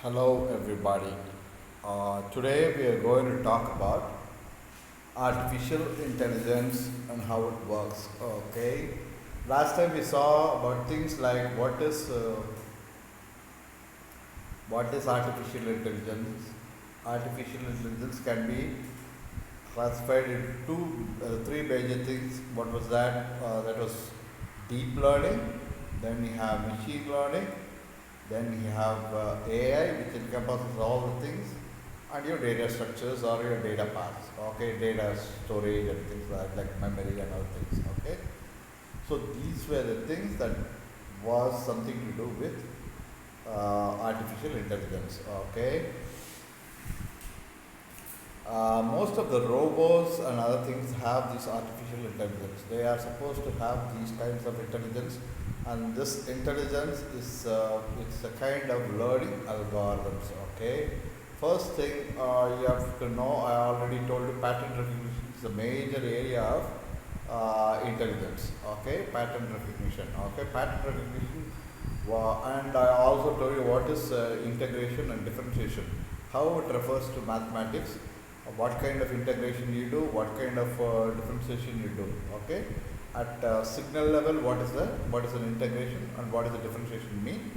Hello, everybody. Today we are going to talk about artificial intelligence and how it works. Okay. Last time we saw about things like what is artificial intelligence. Artificial intelligence can be classified into three major things. What was that? That was deep learning. Then we have machine learning. Then you have AI, which encompasses all the things, and your data structures or your data paths. Okay, data storage and things like memory and other things. Okay, so these were the things that was something to do with artificial intelligence. Okay, most of the robots and other things have this artificial intelligence. They are supposed to have these kinds of intelligence, and this intelligence is it's a kind of learning algorithms. Okay, first thing you have to know. I already told you pattern recognition is a major area of intelligence. Okay, pattern recognition. Okay, pattern recognition. And I also told you what is integration and differentiation. How it refers to mathematics, what kind of integration you do, what kind of differentiation you do. Okay, at signal level, what is an integration and what is the differentiation mean?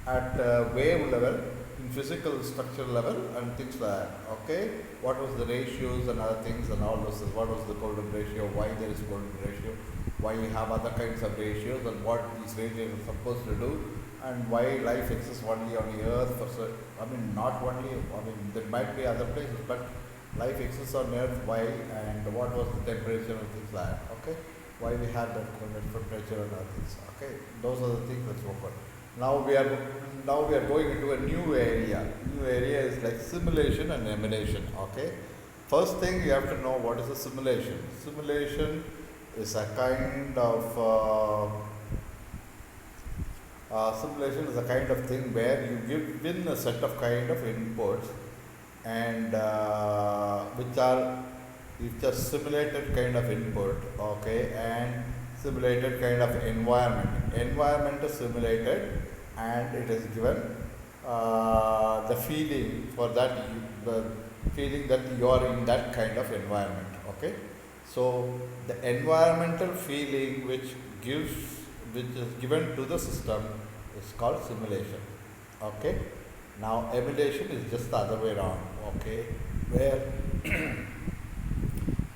At wave level, in physical structure level, and things like that. Okay, what was the ratios and other things and all those. What was the golden ratio? Why there is golden ratio? Why you have other kinds of ratios and what these ratios are supposed to do? And why life exists only on the earth not only, there might be other places, but life exists on earth. Why? And what was the temperature and things like that. Okay, why we have that temperature and other things. Okay, those are the things that's open. Now we are going into a new area. New area is like simulation and emulation. Okay, first thing you have to know what is a simulation. Simulation is a kind of simulation is a kind of thing where you give in a set of kind of inputs, and which are simulated kind of input. Okay, and simulated kind of environment is simulated, and it is given the feeling for that the feeling that you are in that kind of environment. Okay, so the environmental feeling which is given to the system is called simulation. Okay, now emulation is just the other way around. Okay, where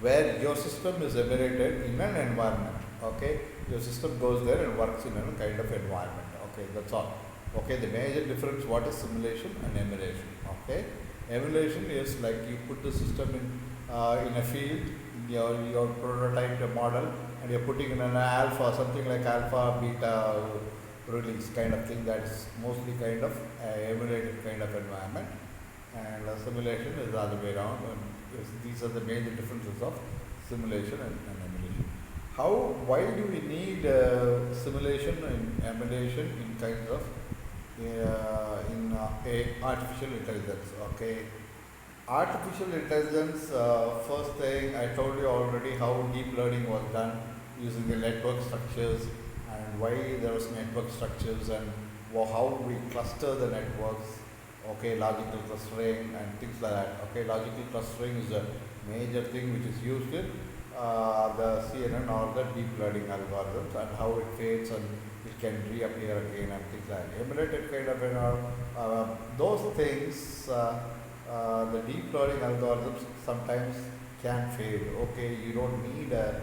where your system is emulated in an environment. Okay, your system goes there and works in a kind of environment. Okay, that's all. Okay, the major difference what is simulation and emulation. Okay, emulation is like you put the system in a field, your prototype model, and you're putting in an alpha, something like alpha beta release kind of thing. That is mostly kind of emulated kind of environment, and simulation is the other way around. And these are the major differences of simulation and emulation. Why do we need simulation and emulation in kinds of artificial intelligence? Okay, artificial intelligence. First thing I told you already how deep learning was done using the network structures, and why there was network structures, and how we cluster the networks. Okay, logical clustering and things like that. Okay, logical clustering is a major thing which is used in the CNN or the deep learning algorithms, and how it fades and it can reappear again and things like that. Emulated kind of those things. The deep learning algorithms sometimes can fade. Okay, you don't need a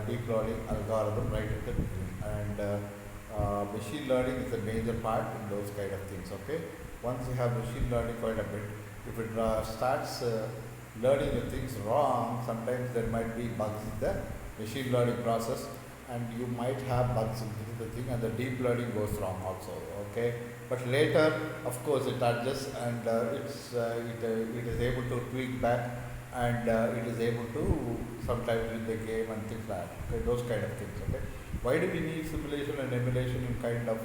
deep learning algorithm right at the beginning, and machine learning is a major part in those kind of things. Okay, once you have machine learning quite a bit, if it starts learning the things wrong, sometimes there might be bugs in the machine learning process, and you might have bugs in the thing, and the deep learning goes wrong also. Okay, but later, of course, it adjusts, and it is able to tweak back, and it is able to sometimes win the game and things like that. Okay, those kind of things. Okay, why do we need simulation and emulation in kind of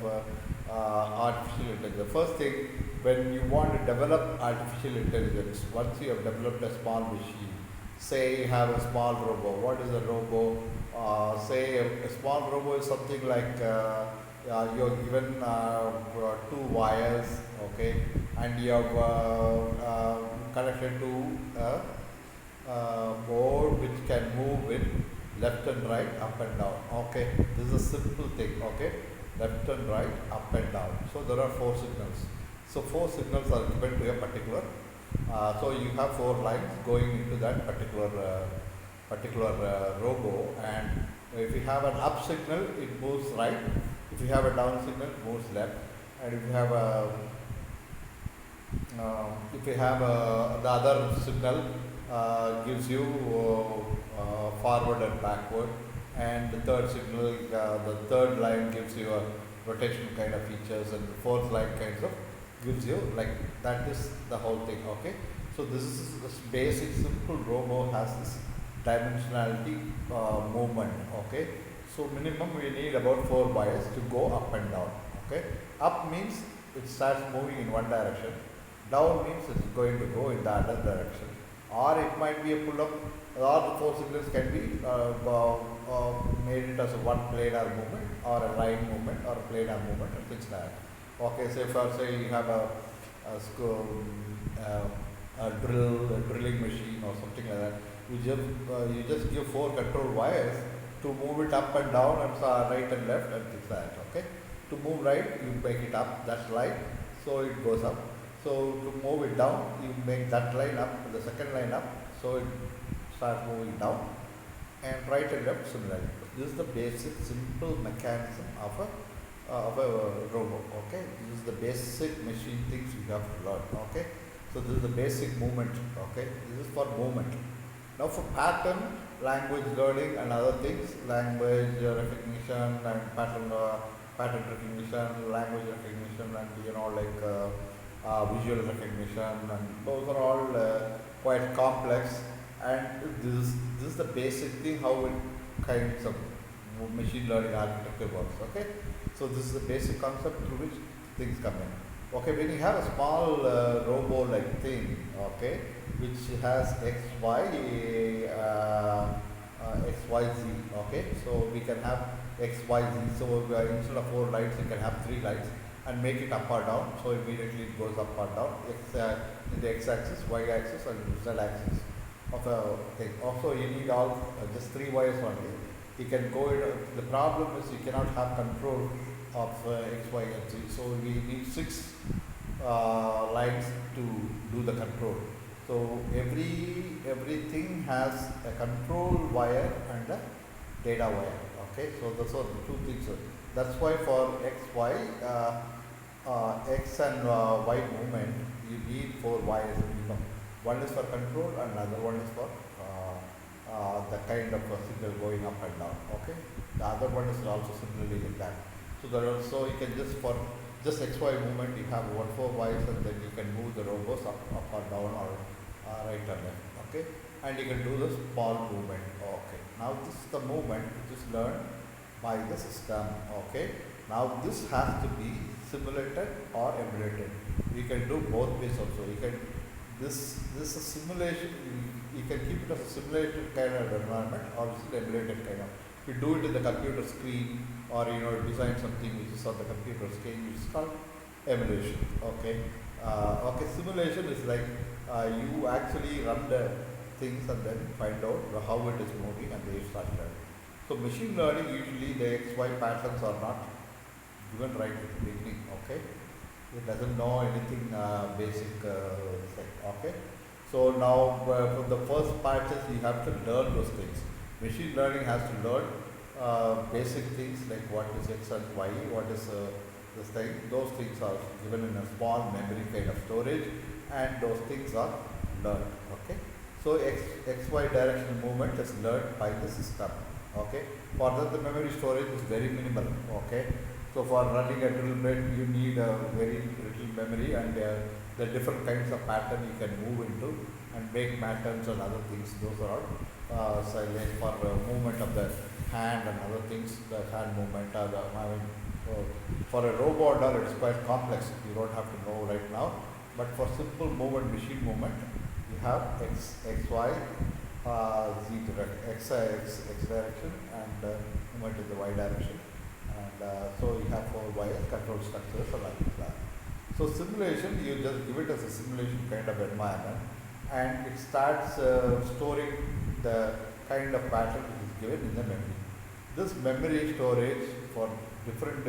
artificial intelligence? The first thing, when you want to develop artificial intelligence, once you have developed a small machine, say you have a small robo. What is a robo? Say a small robo is something like you're given two wires, okay, and you have connected to a board which can move in left and right, up and down. Okay, this is a simple thing. Okay, left and right, up and down. So there are four signals. So four signals are given to a particular. So you have four lines going into that particular robo, and if you have an up signal, it moves right. If you have a down signal, it moves left. And if you have the other signal gives you forward and backward, and the third signal, the third line gives you a rotation kind of features, and the fourth line kinds of gives you like that is the whole thing. Okay, so this basic simple robo has this dimensionality movement. Okay, so minimum we need about four wires to go up and down. Okay, up means it starts moving in one direction, down means it's going to go in the other direction, or it might be a pull up. All the four signals can be made it as a one planar movement or a line movement or a planar movement and things like that. Okay, say for say you have a drilling machine or something like that. You just give four control wires to move it up and down and right and left and things like that. Okay, to move right you make it up, that's right, so it goes up. So to move it down, you make that line up, the second line up, so it starts moving down, and right and left similarly. This is the basic simple mechanism of a robot. Okay, this is the basic machine things you have to learn. Okay, so this is the basic movement. Okay, this is for movement. Now for pattern, language learning and other things, language recognition and pattern recognition, language recognition, and visual recognition, and those are all quite complex. And this is the basic thing how it kinds of machine learning architecture works. Okay, so this is the basic concept through which things come in. Okay, when you have a small robo like thing, okay, which has x y x y z. Okay, so we can have x y z. So instead of four lines, you can have three lines and make it up or down. So immediately it goes up or down in the x-axis, y-axis, and z-axis of a thing. Also, you need all just three wires only. You can go in. The problem is you cannot have control of x, y, and z. So we need six lines to do the control. So everything has a control wire and a data wire. Okay, so those are the two things. That's why for x, y, x and y movement, you need four wires minimum. One is for control and another one is for the kind of signal going up and down. Okay, the other one is also similarly like that. So you can just for just XY movement you have four wires, and then you can move the robos up or down or right or left. Okay, and you can do the small movement. Okay, now this is the movement which is learned by the system. Okay, now this has to be simulated or emulated. You can do both ways also. You can this is a simulation. You can keep it as a simulated kind of environment or emulated kind of. You do it in the computer screen, or design something which is on the computer screen, which is called emulation. Okay, simulation is like you actually run the things and then find out how it is moving, and then you start learning. So machine learning, usually the XY patterns are not given right at the beginning. Okay, it doesn't know anything basic. Okay, so now from the first patches you have to learn those things. Machine learning has to learn basic things like what is x and y, what is this thing. Those things are given in a small memory kind of storage, and those things are learned. Okay, so xy direction movement is learned by the system. Okay, for that the memory storage is very minimal. Okay, so for running a drill bit you need a very little memory, and the different kinds of pattern you can move into and make patterns and other things. Those are all like for movement of the hand and other things, the hand movement. For a robot, it is quite complex. You don't have to know right now. But for simple movement, machine movement, you have x, y, z direction, x direction, and movement in the y direction, and and so you have 4 wires, control structures, and like that. So simulation, you just give it as a simulation kind of environment, and it starts storing the kind of pattern which is given in the memory. This memory storage for different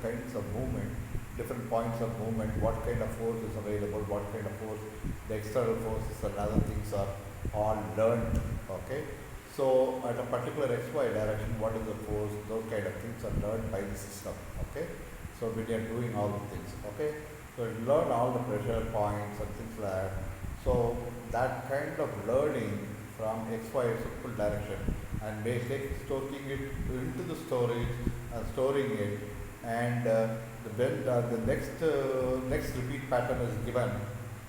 kinds of movement, different points of movement, what kind of force is available, what kind of force, the external forces and other things are all learned. Okay. So at a particular XY direction, what is the force, those kind of things are learned by the system. Okay. So when you are doing all the things. Okay. So you learn all the pressure points and things like that. So that kind of learning from XY simple direction and may take storing it into the storage and storing it, and when the next repeat pattern is given,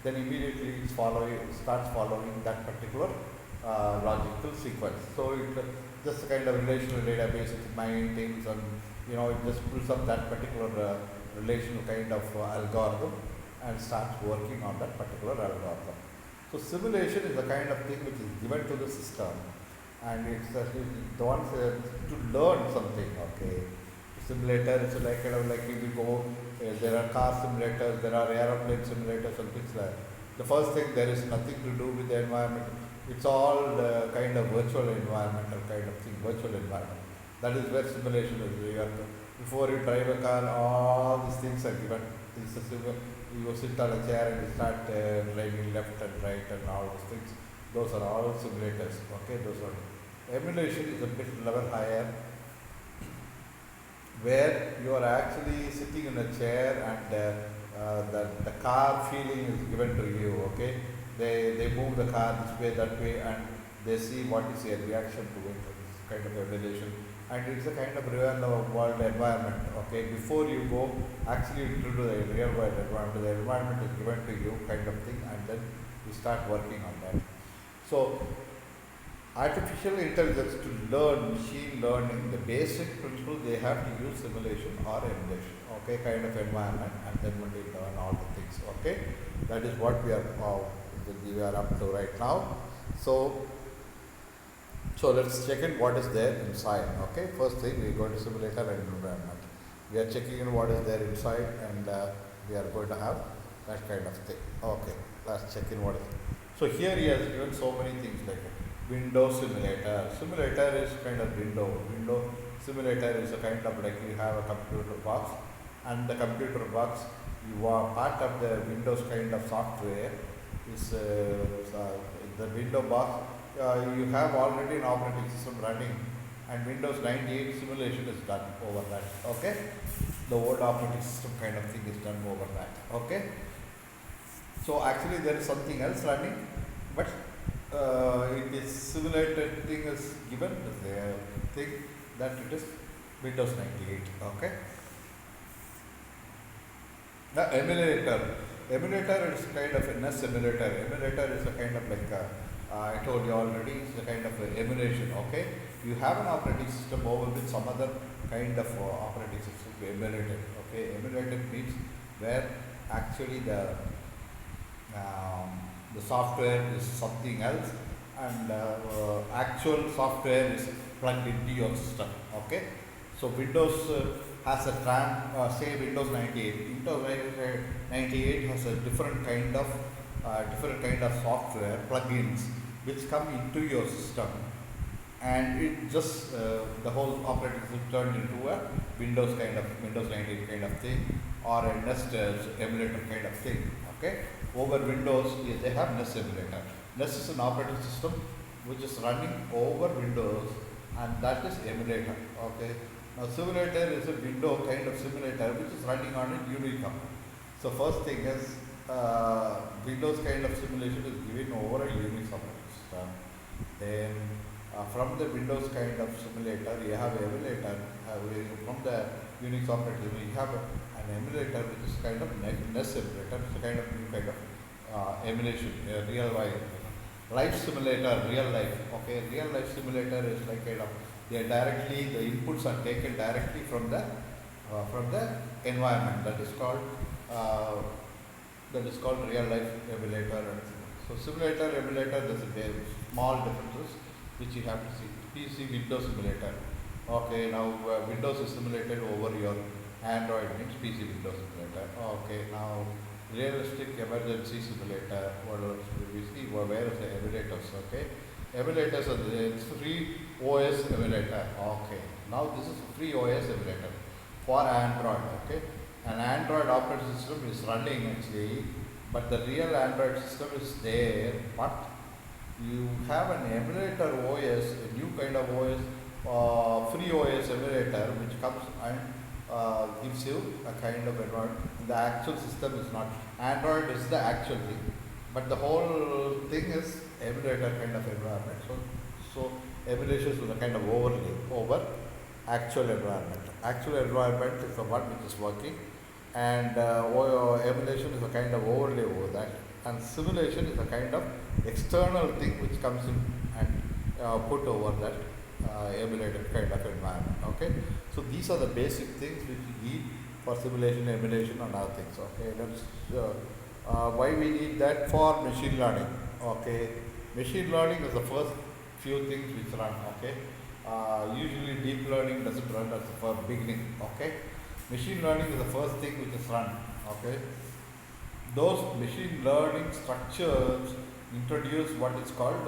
then immediately it starts following that particular logical sequence. So it just a kind of relational database it maintains, and it just pulls up that particular relational kind of algorithm and starts working on that particular algorithm. So simulation is the kind of thing which is given to the system, and it's the ones to learn something. Okay, simulator is like if you go, there are car simulators, there are aeroplane simulators and things like that. The first thing, there is nothing to do with the environment. It's all the kind of virtual environmental kind of thing, virtual environment. That is where simulation is. Before you drive a car, all these things are given. You sit on a chair and you start driving left and right and all those things. Those are all simulators. Okay, those are. Emulation is a bit level higher, where you are actually sitting in a chair and the car feeling is given to you. Okay, they move the car this way, that way, and they see what is your reaction to it. It's kind of emulation, and it's a kind of real world environment. Okay, before you go actually into the real world environment, the environment is given to you, kind of thing, and then you start working on that. So artificial intelligence, to learn machine learning, the basic principle, they have to use simulation or emulation. Okay, kind of environment, and then when they learn all the things. Okay, that is what we are up to right now. So let's check in what is there inside. Okay, first thing, we go to simulator and environment. We are checking in what is there inside, and we are going to have that kind of thing. Okay, let's check in what is. So here he has given so many things like window simulator. Simulator is kind of window. Window simulator is a kind of like you have a computer box, and the computer box, you are part of the Windows kind of software. Is the window box. You have already an operating system running, and Windows 98 simulation is done over that. Okay, the old operating system kind of thing is done over that. Okay, so actually there is something else running, but it is simulated thing is given. They think that it is Windows 98. Okay. The emulator is kind of a NES emulator. Emulator is a kind of like I told you already, it's a kind of emulation. Okay, you have an operating system over with some other kind of operating system to emulate it. Okay, emulated means where actually the software is something else, and actual software is plugged into your system. Okay, so Windows has a say Windows 98. Windows 98 has a different kind of software plugins which come into your system, and it just the whole operating system turned into a Windows 98 kind of thing, or a NES emulator kind of thing. Okay, over Windows they have NES emulator. NES is an operating system which is running over Windows, and that is emulator. Okay. Now simulator is a window kind of simulator which is running on a Unicom. So first thing is Windows kind of simulation is given over a Unix operating system. Then from the Windows kind of simulator, you have emulator. From the Unix operating system, you have an emulator which is kind of NES emulator. It's a kind of new kind of emulation, real life simulator, real life. Okay, real life simulator is like kind of the inputs are taken directly from the environment. That is called real life emulator. So simulator, emulator, there's a small differences which you have to see. PC Windows simulator. Okay, now Windows is simulated over your Android means PC Windows simulator. Okay, now realistic emergency simulator. What else do we see? Well, where is the emulators? Okay, emulators are the it's free OS emulator. Okay, now this is a free OS emulator for Android. Okay, an Android operating system is running actually, but the real Android system is there, but you have an emulator OS, a new kind of OS, free OS emulator, which comes and gives you a kind of environment. The actual system is not. Android is the actual thing, but the whole thing is emulator kind of environment. So emulation is a kind of overlay over actual environment. Actual environment is the one which is working, and emulation is a kind of overlay over that, and simulation is a kind of external thing which comes in and put over that emulated kind of environment. Okay, so these are the basic things which we need for simulation, emulation, and other things. Okay, let's why we need that for machine learning. Okay, machine learning is the first few things which run. Okay, usually deep learning doesn't run as for beginning. Okay, machine learning is the first thing which is run. Okay, those machine learning structures introduce what is called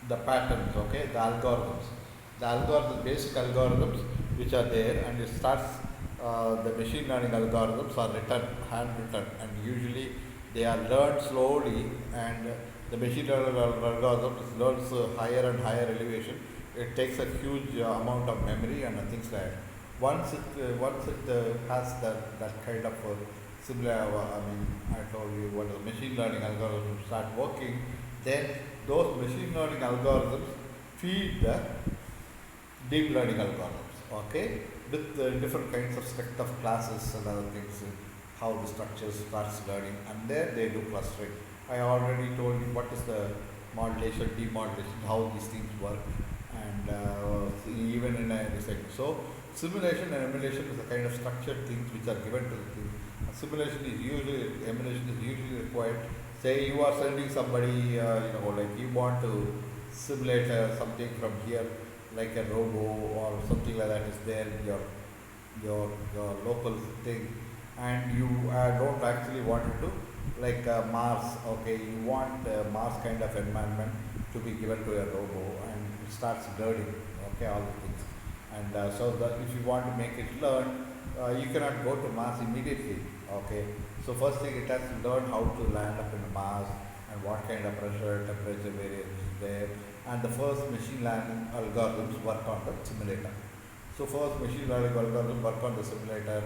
the patterns, okay, the algorithm, basic algorithms which are there, and it starts. The machine learning algorithms are written, handwritten, and usually they are learned slowly, and the machine learning algorithm learns higher and higher elevation. It takes a huge amount of memory and things like that. Once it has that kind of similar, I told you what the machine learning algorithms start working, then those machine learning algorithms feed the deep learning algorithms, okay, with different kinds of set of classes and other things, how the structure starts learning, and then they do clustering. I already told you what is the modulation, demodulation, how these things work, and even in a second. So simulation and emulation is a kind of structured things which are given to the thing. Simulation is usually, emulation is usually required. Say you are sending somebody, like you want to simulate something from here, like a robo or something like that is there in your local thing, and you don't actually want it to like Mars. Okay, you want Mars kind of environment to be given to a robo, and it starts learning. Okay, all the things, and so that if you want to make it learn, you cannot go to Mars immediately. Okay, so first thing it has to learn how to land up in Mars and what kind of pressure, temperature variance is there, and the first machine learning algorithms work on the simulator. So first machine learning algorithms work on the simulator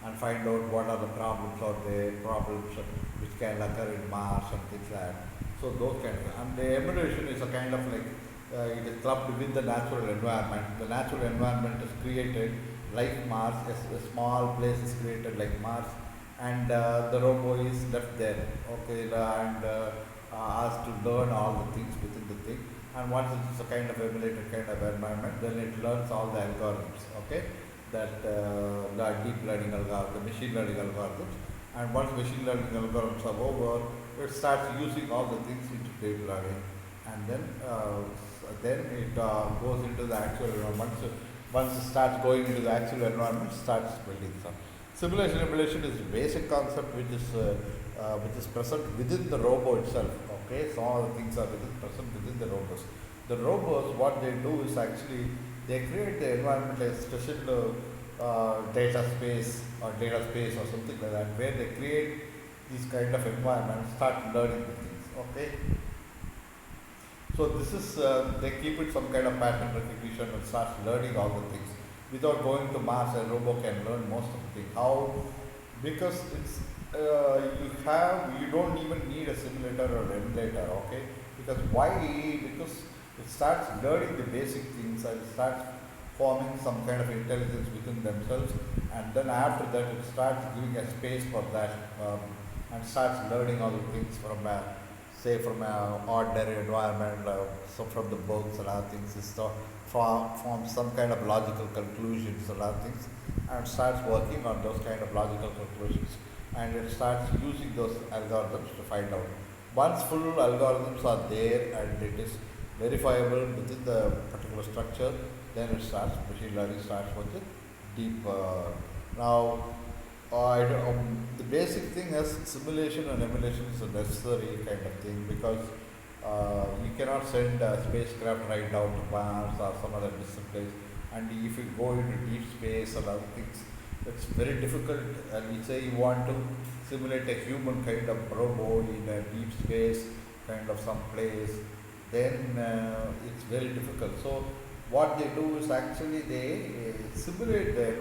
and find out what are the problems out there, problems which can occur in Mars and things like that. So those kind of, and the emulation is a kind of like it is clubbed with the natural environment. The natural environment is created like Mars, a small place is created like Mars, and the robo is left there. Okay, and asked to learn all the things within the thing. And once it's a kind of emulated kind of environment, then it learns all the algorithms. Okay, that the deep learning algorithm, machine learning algorithms. And once machine learning algorithms are over, it starts using all the things into deep learning, and then it goes into the actual environment. So once it starts going into the actual environment, starts building some. Simulation emulation is a basic concept which is present within the robo itself. Okay, so all the things are present within the robots. The robots, what they do is actually they create the environment as special data space or something like that, where they create these kind of environments, start learning the things. Okay, so this is they keep it some kind of pattern recognition and starts learning all the things. Without going to Mars, a robot can learn most of the things. How? Because it's you don't even need a simulator or emulator. Okay, because why? Because it starts learning the basic things and it starts forming some kind of intelligence within themselves, and then after that it starts giving a space for that, and starts learning all the things from say from an ordinary environment, so from the books and other things, is to form some kind of logical conclusions and other things, and starts working on those kind of logical conclusions, and it starts using those algorithms to find out. Once full algorithms are there and it is verifiable within the particular structure, then it starts, machine learning starts with the deep. Now, the basic thing is simulation and emulation is a necessary kind of thing because you cannot send a spacecraft right down to Mars or some other distant place. And if you go into deep space and other things, it's very difficult. And we say you want to simulate a human kind of robot in a deep space, kind of some place, then it's very difficult. So what they do is actually they simulate the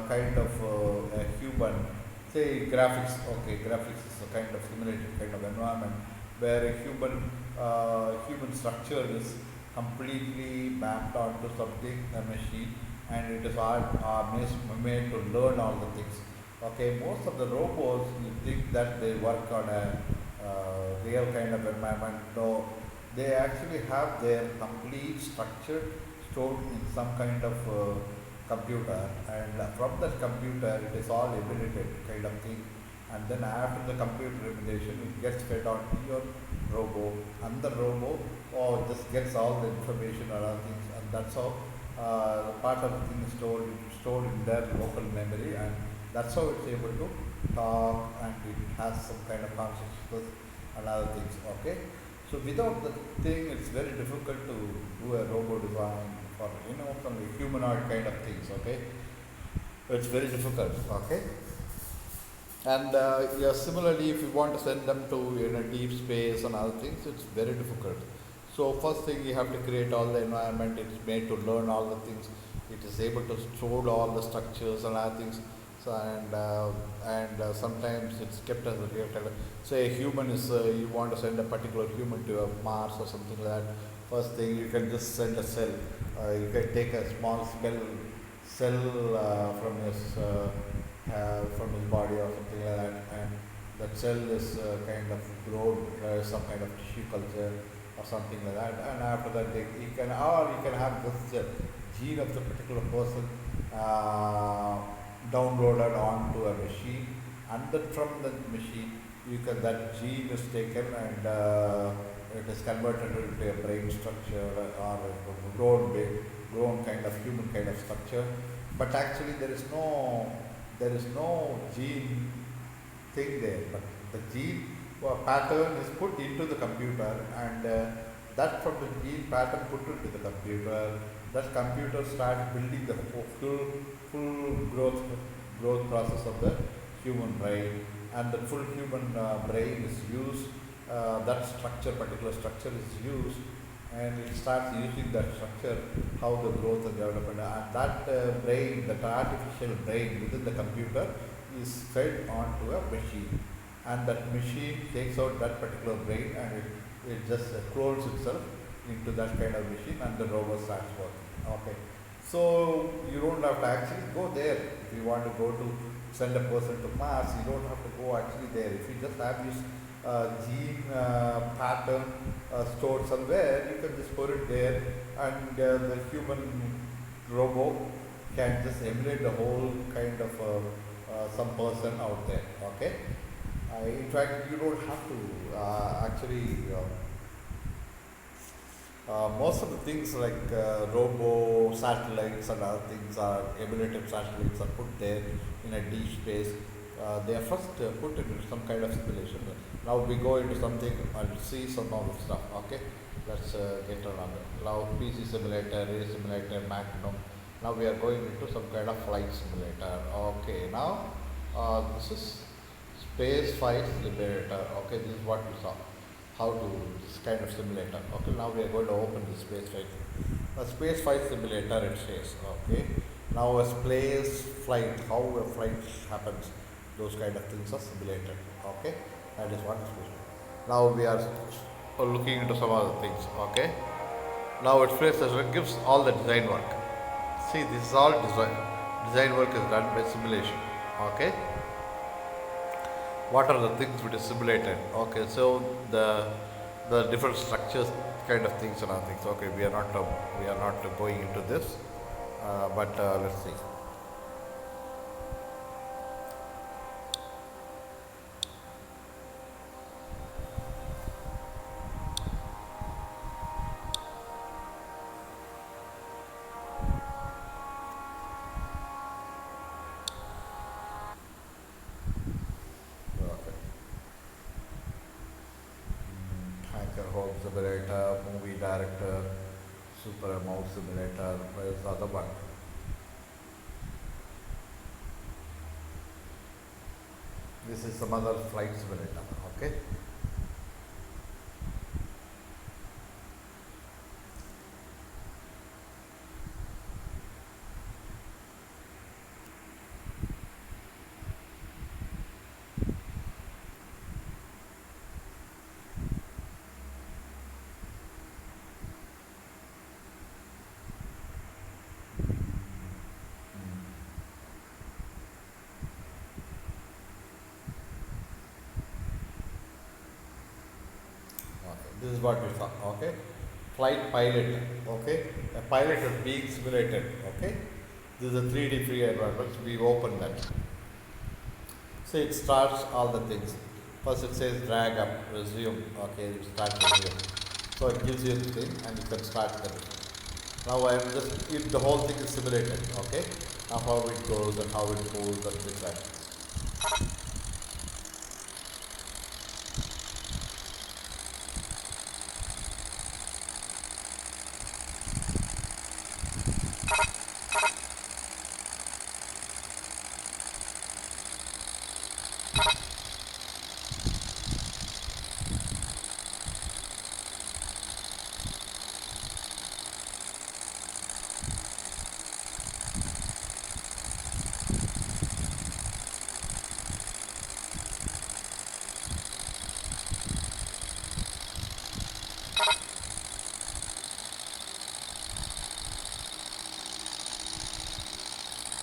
kind of a human, say graphics. Okay, graphics is a kind of simulated kind of environment where a human structure is completely mapped onto something, a machine, and it is all made to learn all the things. Okay, most of the robots, you think that they work on a real kind of environment. No, they actually have their complete structure stored in some kind of computer, and from that computer, it is all emulated kind of thing. And then after the computer emulation, it gets fed on to your robo, and the robo just gets all the information around things, and that's how part of the thing is stored in their local memory, and that's how it's able to talk, and it has some kind of consciousness and other things. Okay, so without the thing, it's very difficult to do a robo design for some humanoid kind of things. Okay, it's very difficult. Okay, and yeah, similarly, if you want to send them to deep space and other things, it's very difficult. So first thing, you have to create all the environment. It's made to learn all the things. It is able to store all the structures and other things. So sometimes it's kept as a real time. Say a human is you want to send a particular human to a Mars or something like that. First thing, you can just send a cell. You can take a small cell from his body or something like that, and that cell is kind of grown, some kind of tissue culture or something like that, and after that you can have this gene of the particular person downloaded onto a machine, and then from the machine that gene is taken and it is converted into a brain structure or a grown kind of human kind of structure. But actually there is no gene thing there, but the gene pattern is put into the computer, and that from the gene pattern put into the computer, that computer starts building the full growth process of the human brain, and the full human brain is used. That particular structure is used, and it starts using that structure, how the growth and development, and that brain, that artificial brain within the computer is fed onto a machine, and that machine takes out that particular brain, and it just clones itself into that kind of machine, and the robot starts working. Okay, so you don't have to actually go there. If you want to go to send a person to Mars, you don't have to go actually there. If you just have this gene pattern stored somewhere, you can just put it there, and the human robot can just emulate the whole kind of some person out there. Okay, in fact, you don't have to most of the things like robo satellites and other things are emulated satellites are put there in a deep space. They are first put into some kind of simulation. Now we go into something and see some of the stuff. Okay, let's get around it. Now PC simulator, ray simulator, Magnum. Now we are going into some kind of flight simulator. Okay, now this is space flight simulator. Okay, this is what we saw. How to this kind of simulator. Okay, now we are going to open the space flight. A space flight simulator, it says. Okay, now a space flight, how a flight happens, those kind of things are simulated. Okay, that is what is space. Now we are looking into some other things. Okay, now it gives all the design work. See, this is all design work is done by simulation. Okay, what are the things which is simulated? Okay, so the different structures kind of things and other things. Okay, we are not going into this, but let's see. simulator, movie director, super mouse simulator, where's the other one? This is some other flight simulator, okay? Okay, this is what we saw, okay? Flight pilot, okay? A pilot is being simulated, okay? This is a 3D free environment, we open that. So it starts all the things. First it says drag up, resume, okay, you start resume. So it gives you the thing and you can start the now I am just, if the whole thing is simulated, okay? Now how it goes and how it moves and things like that.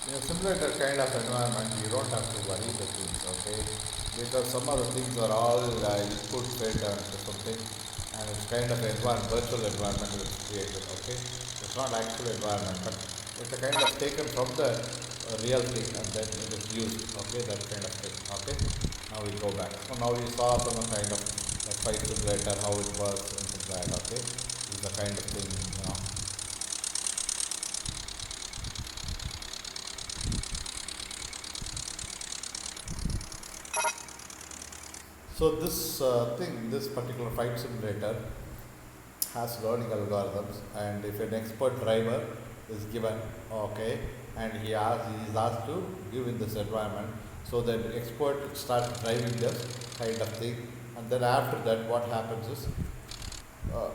In a simulator kind of environment, you don't have to worry the things, okay? Because some of the things are all input fed and something, and it's kind of environment, virtual environment that's created, okay? It's not actual environment, but it's a kind of taken from the real thing and then it is used, okay? That kind of thing, okay? Now we go back. So now you saw some kind of like flight simulator, how it works and things like that, okay? This is the kind of thing, you know. So this thing, this particular flight simulator has learning algorithms, and if an expert driver is given, okay, and he is asked to give in this environment, so that expert starts driving this kind of thing, and then after that, what happens is uh,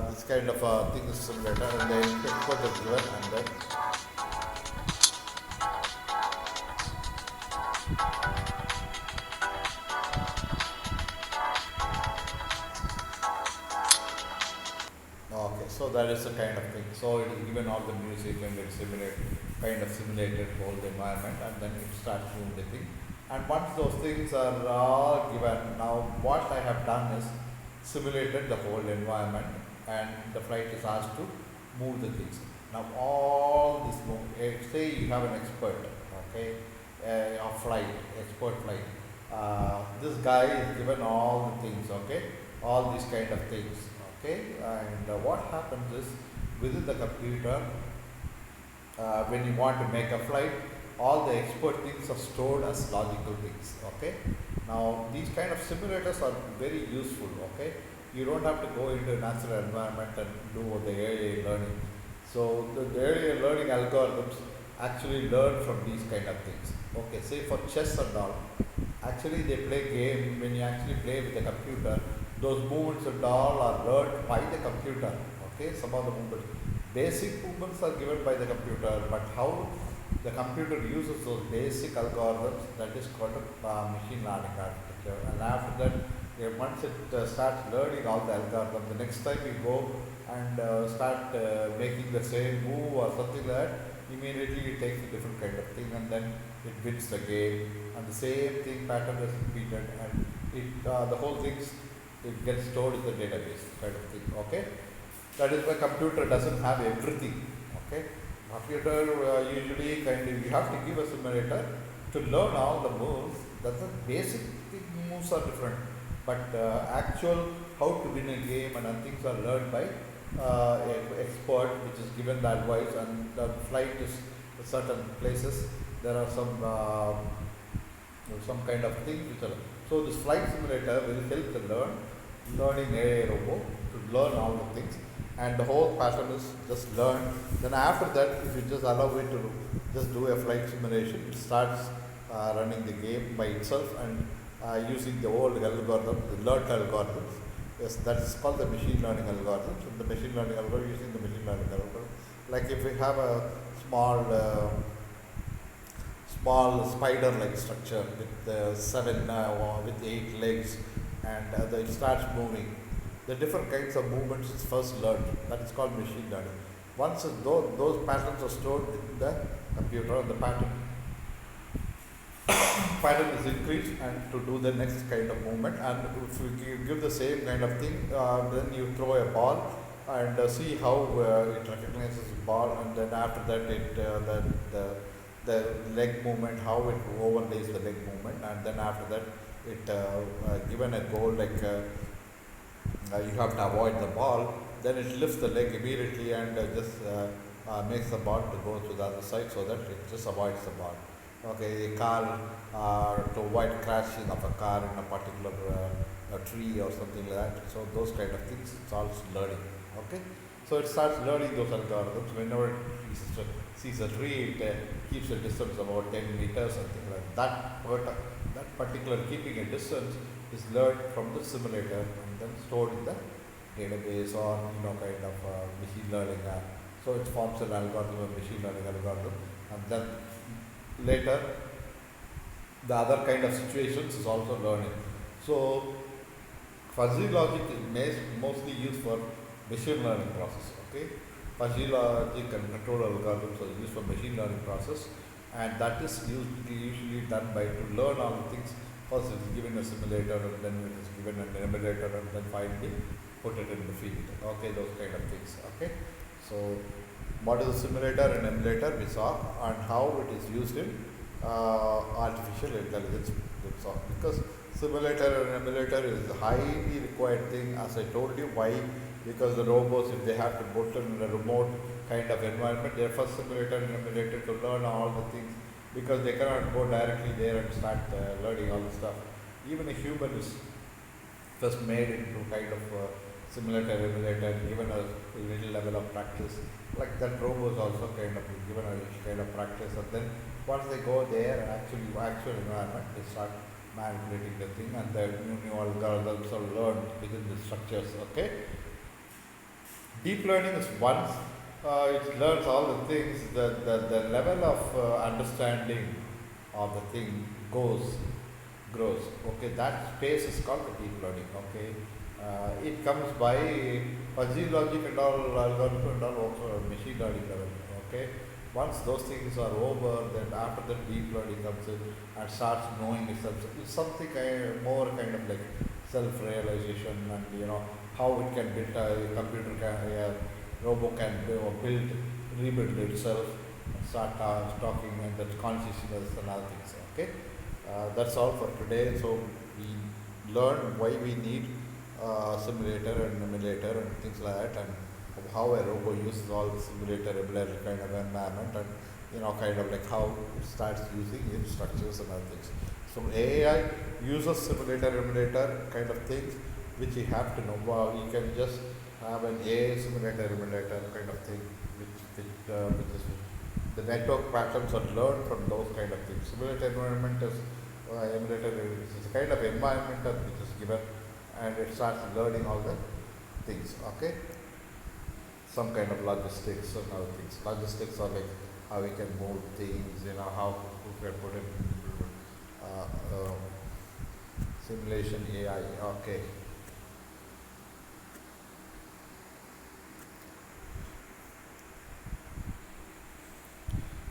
this kind of thing is simulator, and the expert is given, and then okay, so that is the kind of thing. So it is given all the music and it simulate kind of simulated whole the environment, and then it starts doing the thing. And once those things are all given, now what I have done is simulated the whole environment, and the flight is asked to move the things. Now all this move, say you have an expert, okay, of flight, expert flight. This guy is given all the things, okay, all these kind of things, okay. And what happens is within the computer, when you want to make a flight, all the expert things are stored as logical things, okay. Now these kind of simulators are very useful, okay. You don't have to go into a natural environment and do the AI learning. So the AI learning algorithms actually learn from these kind of things, okay. Say for chess and all, actually they play game. When you actually play with the computer, those movements and all are learned by the computer, okay. Some of the movements, basic movements are given by the computer, but how the computer uses those basic algorithms, that is called machine learning architecture. And after that, once it starts learning all the algorithms, the next time you go and start making the same move or something like that, immediately it takes a different kind of thing, and then it wins the game, and the same thing pattern is repeated, and it the whole things, it gets stored in the database kind of thing, okay. That is why computer doesn't have everything, okay. Computer usually kind of, you have to give a simulator to learn all the moves. That's the basic thing, moves are different, but actual how to win a game and things are learned by expert, which is given the advice, and the flight is certain places. There are some kind of things which are, so So this flight simulator will help the learning AI robot to learn all the things, and the whole pattern is just learn. Then after that, if you just allow it to just do a flight simulation, it starts running the game by itself and using the old algorithm, the learned algorithms. Yes, that is called the machine learning algorithm. So the machine learning algorithm, using the machine learning algorithm, like if we have a small spider-like structure with seven or with 8 legs, and it starts moving. The different kinds of movements is first learned. That is called machine learning. Once those patterns are stored in the computer, the pattern is increased and to do the next kind of movement. And if you give the same kind of thing, then you throw a ball and see how it recognizes the ball, and then after that the leg movement, how it overlays the leg movement, and then after that it given a goal like you have to avoid the ball, then it lifts the leg immediately and just makes the ball to go to the other side so that it just avoids the ball. Okay, a car to avoid crashing of a car in a particular a tree or something like that. So those kind of things, it's all learning. Okay, so it starts learning those algorithms. Whenever it sees a tree, it keeps a distance about 10 meters, something like that. But that particular keeping a distance is learned from the simulator and then stored in the database or kind of machine learning. So it forms an algorithm, a machine learning algorithm, and then later the other kind of situations is also learning. So fuzzy logic is mostly used for machine learning process. Okay, fuzzy logic and control algorithms are used for machine learning process, and that is usually done by to learn all the things. First it is given a simulator, and then it is given an emulator, and then finally put it in the field. Okay, those kind of things. Okay, so what is a simulator and emulator we saw, and how it is used in artificial intelligence we saw. Because simulator and emulator is a highly required thing, as I told you. Why? Because the robots, if they have to put in a remote kind of environment, they are first simulator and emulator to learn all the things, because they cannot go directly there and start learning all the stuff. Even a human is first made into kind of simulator, emulator, given a little level of practice. Like that robot is also kind of given a kind of practice, and then once they go there and actual environment, they start manipulating the thing, and the new algorithms are learned within the structures. Okay. Deep learning is once it learns all the things, the level of understanding of the thing grows. Okay, that space is called the deep learning. Okay, it comes by fuzzy logic and all, algorithm and all, also machine learning level. Okay, once those things are over, then after the deep learning comes in and starts knowing itself. It's something more kind of like self-realization, and how it can build a computer can robot can rebuild itself and start talking, and that consciousness and other things. Okay, that's all for today. So we learned why we need simulator and emulator and things like that, and how a robot uses all the simulator, emulator kind of environment, and kind of like how it starts using its structures and other things. So AI uses simulator, emulator kind of things, which you have to know. You can just have an AI simulator, emulator kind of thing, which is the network patterns are learned from those kind of things. Simulator environment is emulator is a kind of environment which is given, and it starts learning all the things. Okay, some kind of logistics and other things. Logistics are like how we can move things, how we can put it simulation AI. Okay.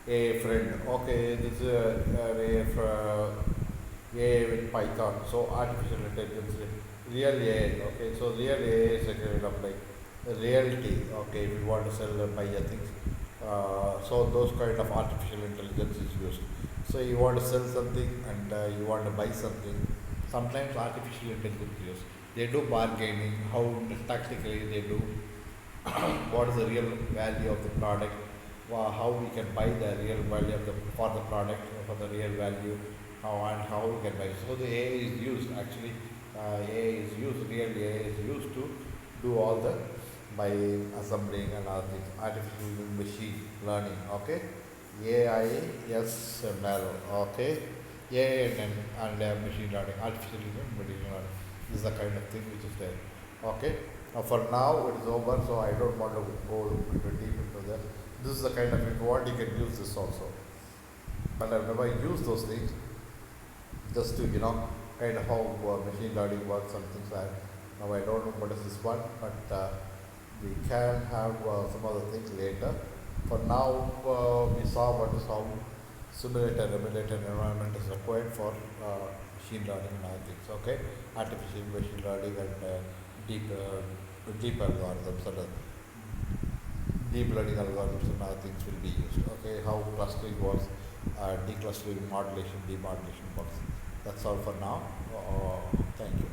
A friend. Okay, this is AI with Python. So artificial intelligence, real AI. Okay, so real AI is a kind of like a reality. Okay, if you want to sell or buy a things, so those kind of artificial intelligence is used. So you want to sell something, and you want to buy something. Sometimes artificial intelligence is used. They do bargaining. How tactically they do. What is the real value of the product? How we can buy the real value of for the product, for the real value, how we can buy. So the AI is used actually. AI is used. Real AI is used to do all the by assembling and other things. Artificial machine learning. Okay. AISML. Okay. AI and machine learning. Artificial machine learning. This is the kind of thing which is there. Okay. Now for now it is over, so I don't want to go into deep into that. This is the kind of, if you want, you can use this also. But I've never used those things, just to kind of how machine learning works and things like that. Now I don't know what is this one, but we can have some other things later. For now, we saw what is how simulated emulated environment is required for machine learning and other things. Okay, artificial machine learning and deep deep algorithms and deep learning algorithms and other things will be used. Okay, how clustering works, declustering, modulation, demodulation works. That's all for now. Thank you.